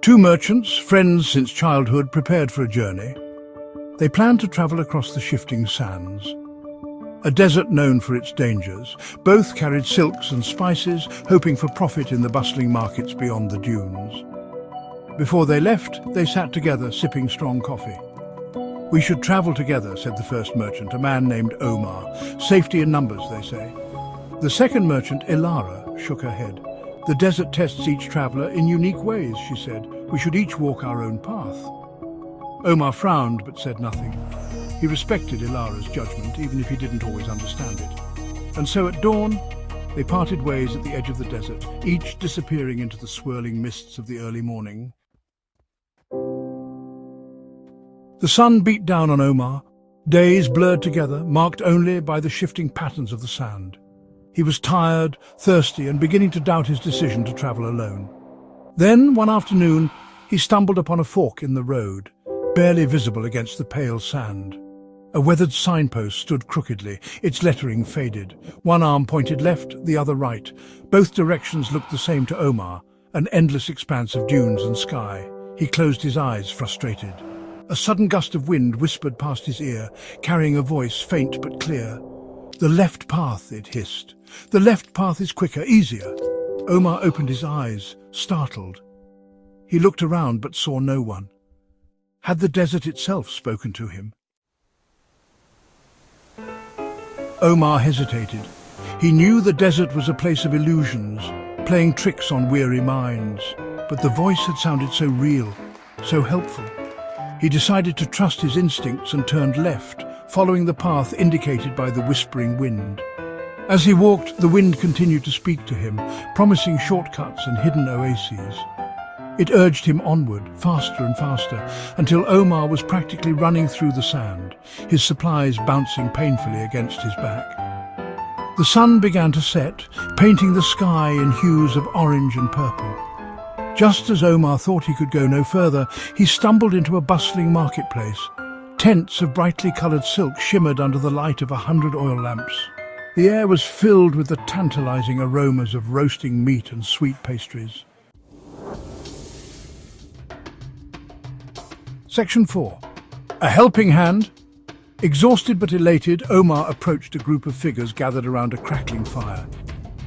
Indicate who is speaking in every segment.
Speaker 1: Two merchants, friends since childhood, prepared for a journey. They planned to travel across the shifting sands, a desert known for its dangers. Both carried silks and spices, hoping for profit in the bustling markets beyond the dunes. Before they left, they sat together, sipping strong coffee. "We should travel together," said the first merchant, a man named Omar. "Safety in numbers, they say." The second merchant, Ilara, shook her head. "The desert tests each traveler in unique ways," she said. "We should each walk our own path." Omar frowned but said nothing. He respected Ilara's judgment, even if he didn't always understand it. And so at dawn, they parted ways at the edge of the desert, each disappearing into the swirling mists of the early morning. The sun beat down on Omar. Days blurred together, marked only by the shifting patterns of the sand. He was tired, thirsty, and beginning to doubt his decision to travel alone. Then, one afternoon, he stumbled upon a fork in the road, barely visible against the pale sand. A weathered signpost stood crookedly, its lettering faded. One arm pointed left, the other right. Both directions looked the same to Omar, an endless expanse of dunes and sky. He closed his eyes, frustrated. A sudden gust of wind whispered past his ear, carrying a voice faint but clear. "The left path," it hissed. "The left path is quicker, easier." Omar opened his eyes, startled. He looked around but saw no one. Had the desert itself spoken to him? Omar hesitated. He knew the desert was a place of illusions, playing tricks on weary minds. But the voice had sounded so real, so helpful. He decided to trust his instincts and turned left, following the path indicated by the whispering wind. As he walked, the wind continued to speak to him, promising shortcuts and hidden oases. It urged him onward, faster and faster, until Omar was practically running through the sand, his supplies bouncing painfully against his back. The sun began to set, painting the sky in hues of orange and purple. Just as Omar thought he could go no further, he stumbled into a bustling marketplace. Tents of brightly coloured silk shimmered under the light of 100 oil lamps. The air was filled with the tantalizing aromas of roasting meat and sweet pastries. Section 4. A helping hand. Exhausted but elated, Omar approached a group of figures gathered around a crackling fire.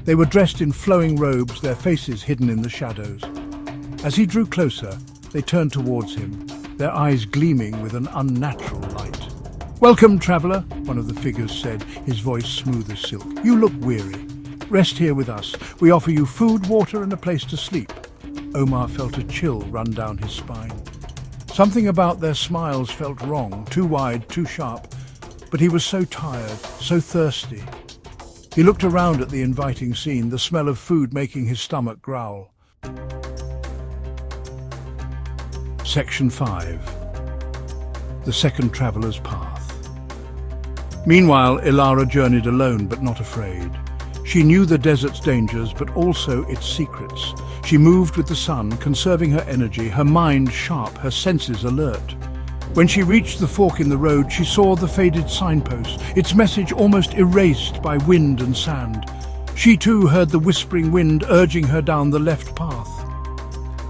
Speaker 1: They were dressed in flowing robes, their faces hidden in the shadows. As he drew closer, they turned towards him, their eyes gleaming with an unnatural light. "Welcome, traveller," one of the figures said, his voice smooth as silk. "You look weary. Rest here with us. We offer you food, water, and a place to sleep." Omar felt a chill run down his spine. Something about their smiles felt wrong, too wide, too sharp, but he was so tired, so thirsty. He looked around at the inviting scene, the smell of food making his stomach growl. Section 5. The Second Traveller's Path. Meanwhile, Ilara journeyed alone but not afraid. She knew the desert's dangers but also its secrets. She moved with the sun, conserving her energy, her mind sharp, her senses alert. When she reached the fork in the road, she saw the faded signpost, its message almost erased by wind and sand. She too heard the whispering wind urging her down the left path.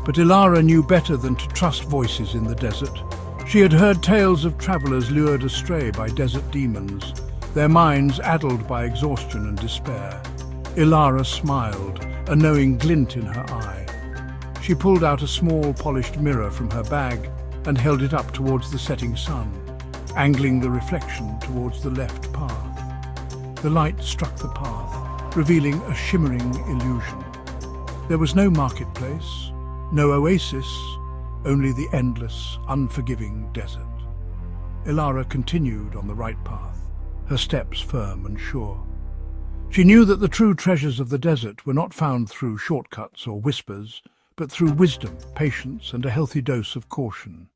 Speaker 1: But Ilara knew better than to trust voices in the desert. She had heard tales of travelers lured astray by desert demons, their minds addled by exhaustion and despair. Ilara smiled, a knowing glint in her eye. She pulled out a small polished mirror from her bag and held it up towards the setting sun, angling the reflection towards the left path. The light struck the path, revealing a shimmering illusion. There was no marketplace, no oasis, only the endless, unforgiving desert. Ilara continued on the right path, her steps firm and sure. She knew that the true treasures of the desert were not found through shortcuts or whispers, but through wisdom, patience, and a healthy dose of caution.